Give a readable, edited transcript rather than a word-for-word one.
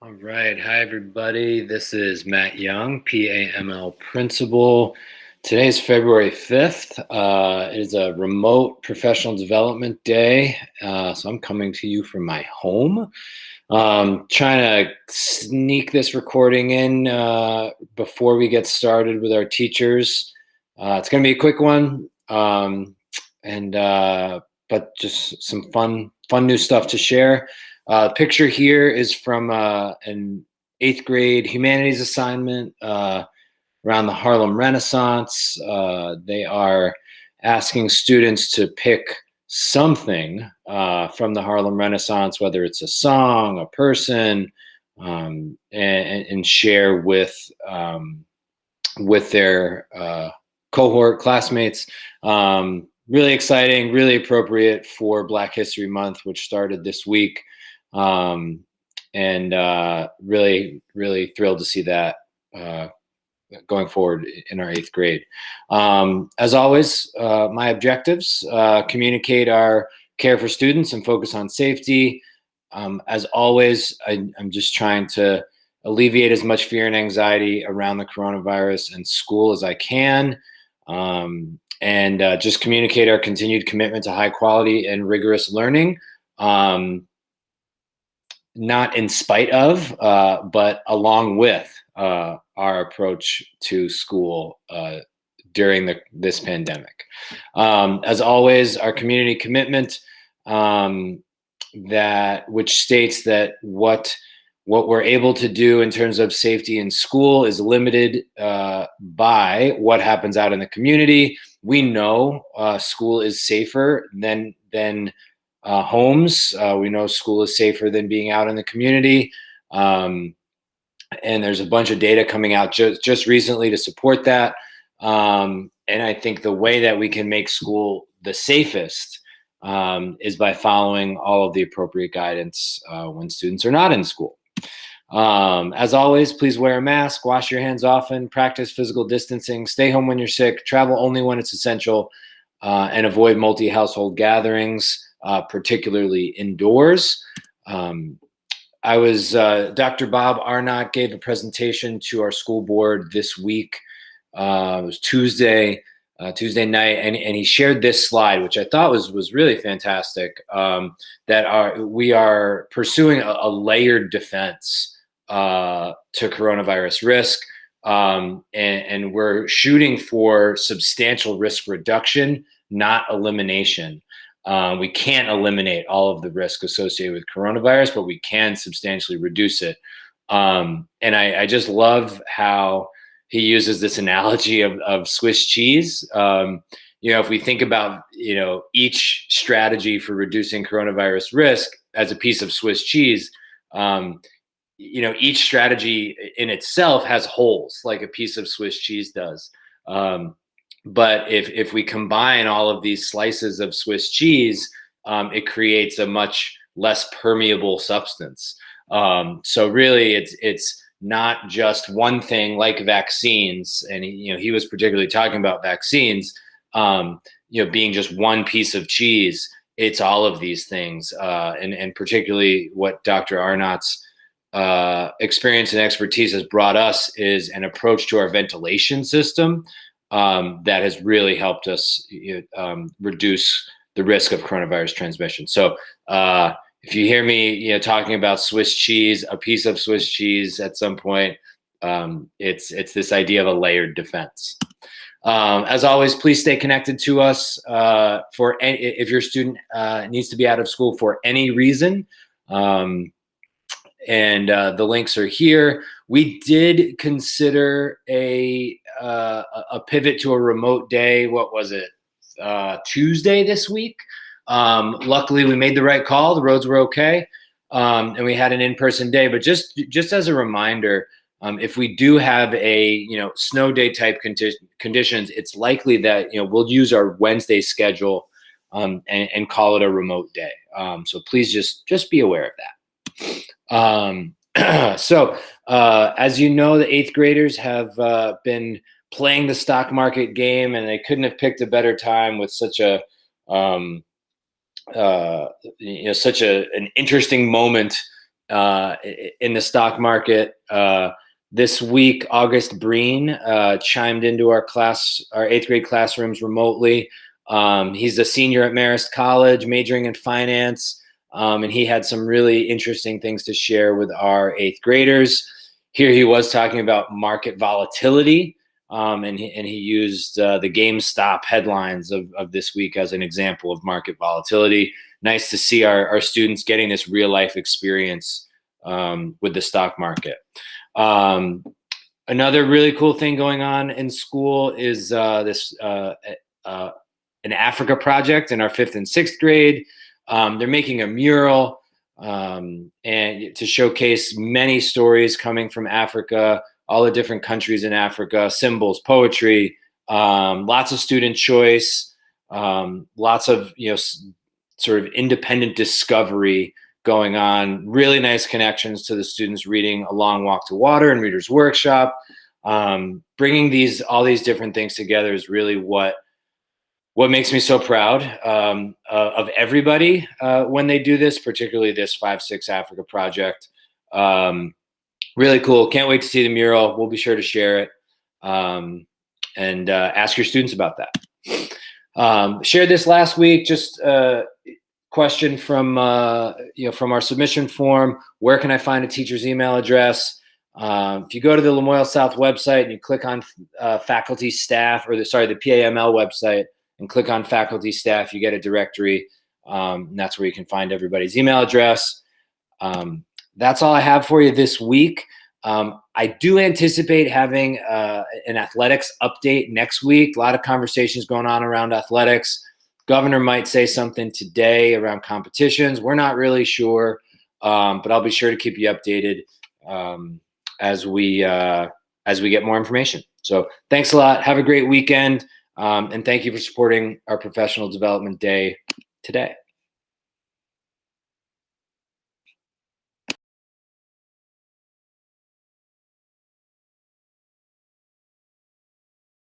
All right. Hi, everybody. This is Matt Young, PAML principal. Today is February 5th. It is a remote professional development day. So I'm coming to you from my home. Trying to sneak this recording in before we get started with our teachers. It's going to be a quick one. But just some fun new stuff to share. Picture here is from an 8th grade humanities assignment around the Harlem Renaissance. They are asking students to pick something from the Harlem Renaissance, whether it's a song, a person, and share with their cohort classmates. Really exciting, really appropriate for Black History Month, which started this week. Really, really thrilled to see that going forward in our 8th grade. As always, my objectives, communicate our care for students and focus on safety. As always, I'm just trying to alleviate as much fear and anxiety around the coronavirus and school as I can. Just communicate our continued commitment to high quality and rigorous learning. Not in spite of, but along with our approach to school during this pandemic. As always, our community commitment which states that what we're able to do in terms of safety in school is limited by what happens out in the community. We know school is safer than homes. We know school is safer than being out in the community. And there's a bunch of data coming out just recently to support that. And I think the way that we can make school the safest is by following all of the appropriate guidance when students are not in school. As always, please wear a mask, wash your hands often, practice physical distancing, stay home when you're sick, travel only when it's essential, and avoid multi-household gatherings. Particularly indoors. Dr. Bob Arnott gave a presentation to our school board this week. It was Tuesday night, and he shared this slide, which I thought was really fantastic. We are pursuing a layered defense to coronavirus risk, and we're shooting for substantial risk reduction, not elimination. We can't eliminate all of the risk associated with coronavirus, but we can substantially reduce it. And I just love how he uses this analogy of Swiss cheese. If we think about, each strategy for reducing coronavirus risk as a piece of Swiss cheese, each strategy in itself has holes like a piece of Swiss cheese does. But if we combine all of these slices of Swiss cheese, it creates a much less permeable substance. So really, it's not just one thing like vaccines, and he was particularly talking about vaccines. Being just one piece of cheese. It's all of these things, and particularly what Dr. Arnott's experience and expertise has brought us is an approach to our ventilation system. That has really helped us reduce the risk of coronavirus transmission. So if you hear me, talking about Swiss cheese, a piece of Swiss cheese at some point, it's this idea of a layered defense. As always, please stay connected to us if your student needs to be out of school for any reason. The links are here. We did consider a pivot to a remote day. What was it? Tuesday this week. Luckily, we made the right call. The roads were okay, and we had an in-person day. But just as a reminder, if we do have a snow day type conditions, it's likely that we'll use our Wednesday schedule and call it a remote day. So please just be aware of that. As you know, the 8th graders have been playing the stock market game, and they couldn't have picked a better time with such an interesting moment in the stock market. This week, August Breen chimed into our 8th grade classrooms remotely. He's a senior at Marist College, majoring in finance, and he had some really interesting things to share with our 8th graders. Here he was talking about market volatility, and he used the GameStop headlines of this week as an example of market volatility. Nice to see our students getting this real life experience with the stock market. Another really cool thing going on in school is this an Africa project in our 5th and 6th grade. They're making a mural and to showcase many stories coming from Africa, all the different countries in Africa, symbols, poetry, lots of student choice, lots of sort of independent discovery going on. Really nice connections to the students reading A Long Walk to Water and Reader's Workshop. Bringing all these different things together is really what makes me so proud of everybody when they do this, particularly this 5-6 Africa project. Really cool. Can't wait to see the mural. We'll be sure to share it and ask your students about that. Shared this last week, just question from from our submission form. Where can I find a teacher's email address? If you go to the Lamoille South website and you click on faculty staff, or the PAML website, and click on faculty staff, you get a directory, and that's where you can find everybody's email address. That's all I have for you this week. I do anticipate having an athletics update next week. A lot of conversations going on around athletics. Governor might say something today around competitions. We're not really sure, but I'll be sure to keep you updated as we get more information. So thanks a lot. Have a great weekend, and thank you for supporting our Professional Development Day today.